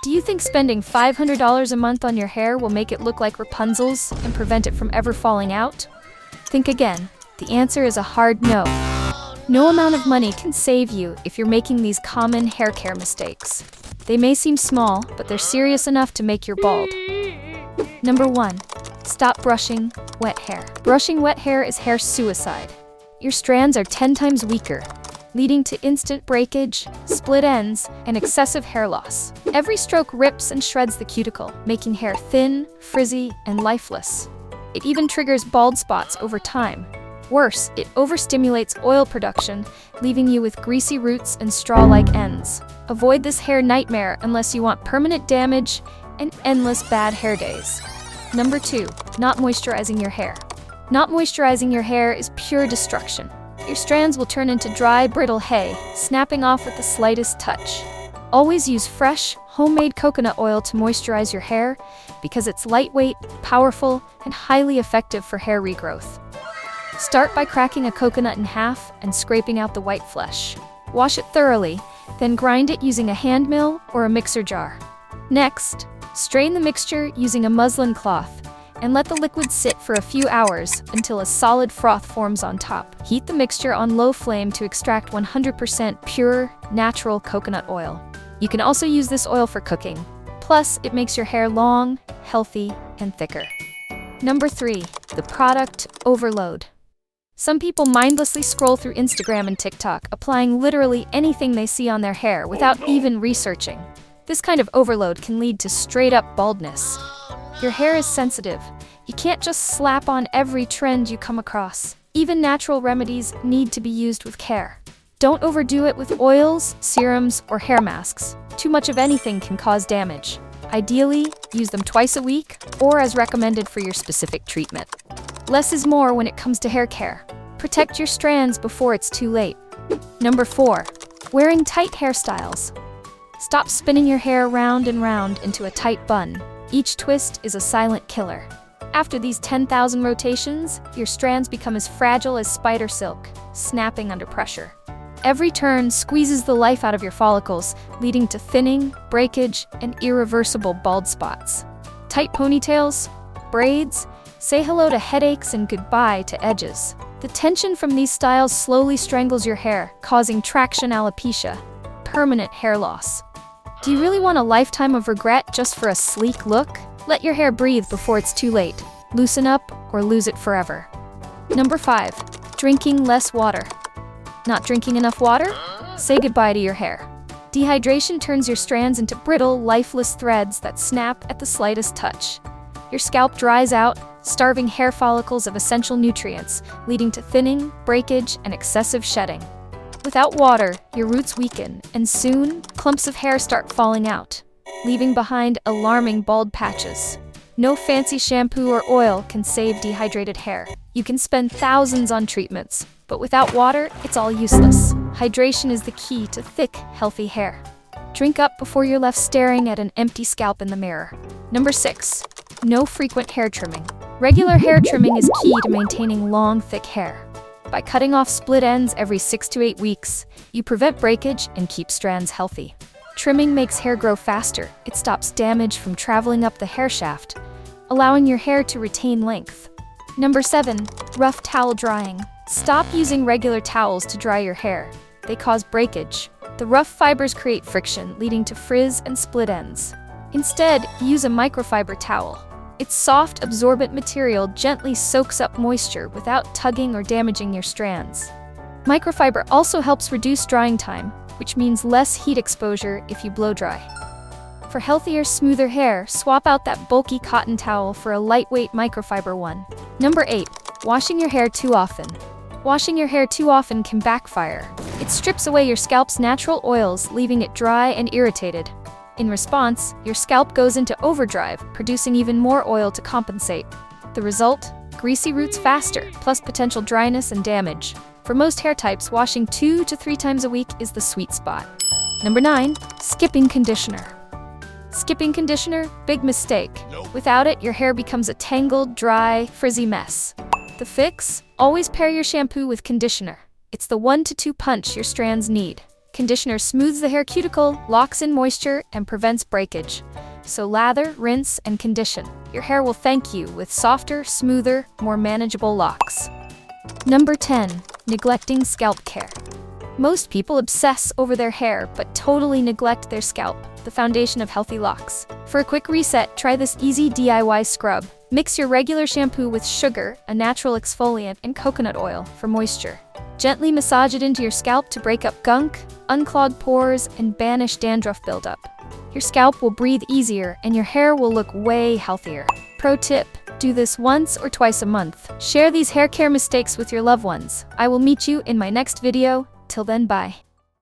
Do you think spending $500 a month on your hair will make it look like Rapunzel's and prevent it from ever falling out? Think again. The answer is a hard no. No amount of money can save you if you're making these common hair care mistakes. They may seem small, but they're serious enough to make you bald. Number 1. Stop brushing wet hair. Brushing wet hair is hair suicide. Your strands are 10 times weaker, leading to instant breakage, split ends, and excessive hair loss. Every stroke rips and shreds the cuticle, making hair thin, frizzy, and lifeless. It even triggers bald spots over time. Worse, it overstimulates oil production, leaving you with greasy roots and straw-like ends. Avoid this hair nightmare unless you want permanent damage and endless bad hair days. Number 2. Not moisturizing your hair. Not moisturizing your hair is pure destruction. Your strands will turn into dry, brittle hay, snapping off with the slightest touch. Always use fresh, homemade coconut oil to moisturize your hair because it's lightweight, powerful, and highly effective for hair regrowth. Start by cracking a coconut in half and scraping out the white flesh. Wash it thoroughly, then grind it using a hand mill or a mixer jar. Next, strain the mixture using a muslin cloth and let the liquid sit for a few hours until a solid froth forms on top. Heat the mixture on low flame to extract 100% pure, natural coconut oil. You can also use this oil for cooking. Plus, it makes your hair long, healthy, and thicker. Number 3. The product overload. Some people mindlessly scroll through Instagram and TikTok, applying literally anything they see on their hair without even researching. This kind of overload can lead to straight-up baldness. Your hair is sensitive. You can't just slap on every trend you come across. Even natural remedies need to be used with care. Don't overdo it with oils, serums, or hair masks. Too much of anything can cause damage. Ideally, use them twice a week or as recommended for your specific treatment. Less is more when it comes to hair care. Protect your strands before it's too late. Number 4. Wearing tight hairstyles. Stop spinning your hair round and round into a tight bun. Each twist is a silent killer. After these 10,000 rotations, your strands become as fragile as spider silk, snapping under pressure. Every turn squeezes the life out of your follicles, leading to thinning, breakage, and irreversible bald spots. Tight ponytails, braids, say hello to headaches and goodbye to edges. The tension from these styles slowly strangles your hair, causing traction alopecia, permanent hair loss. Do you really want a lifetime of regret just for a sleek look? Let your hair breathe before it's too late. Loosen up or lose it forever. Number 5. Drinking less water. Not drinking enough water? Say goodbye to your hair. Dehydration turns your strands into brittle, lifeless threads that snap at the slightest touch. Your scalp dries out, starving hair follicles of essential nutrients, leading to thinning, breakage, and excessive shedding. Without water, your roots weaken, and soon, clumps of hair start falling out, leaving behind alarming bald patches. No fancy shampoo or oil can save dehydrated hair. You can spend thousands on treatments, but without water, it's all useless. Hydration is the key to thick, healthy hair. Drink up before you're left staring at an empty scalp in the mirror. Number 6. No frequent hair trimming. Regular hair trimming is key to maintaining long, thick hair. By cutting off split ends every 6 to 8 weeks, you prevent breakage and keep strands healthy. Trimming makes hair grow faster. It stops damage from traveling up the hair shaft, allowing your hair to retain length. Number 7. Rough towel drying. Stop using regular towels to dry your hair. They cause breakage. The rough fibers create friction, leading to frizz and split ends. Instead, use a microfiber towel. Its soft, absorbent material gently soaks up moisture without tugging or damaging your strands. Microfiber also helps reduce drying time, which means less heat exposure if you blow dry. For healthier, smoother hair, swap out that bulky cotton towel for a lightweight microfiber one. Number 8. Washing your hair too often. Washing your hair too often can backfire. It strips away your scalp's natural oils, leaving it dry and irritated. In response, your scalp goes into overdrive, producing even more oil to compensate. The result? Greasy roots faster, plus potential dryness and damage. For most hair types, washing 2 to 3 times a week is the sweet spot. Number 9. Skipping conditioner. Skipping conditioner? Big mistake. Without it, your hair becomes a tangled, dry, frizzy mess. The fix? Always pair your shampoo with conditioner. It's the 1 to 2 punch your strands need. Conditioner smooths the hair cuticle, locks in moisture, and prevents breakage. So lather, rinse, and condition. Your hair will thank you with softer, smoother, more manageable locks. Number 10. Neglecting scalp care. Most people obsess over their hair, but totally neglect their scalp, the foundation of healthy locks. For a quick reset, try this easy DIY scrub. Mix your regular shampoo with sugar, a natural exfoliant, and coconut oil for moisture. Gently massage it into your scalp to break up gunk, unclog pores, and banish dandruff buildup. Your scalp will breathe easier, and your hair will look way healthier. Pro tip: do this once or twice a month. Share these hair care mistakes with your loved ones. I will meet you in my next video. Till then, bye.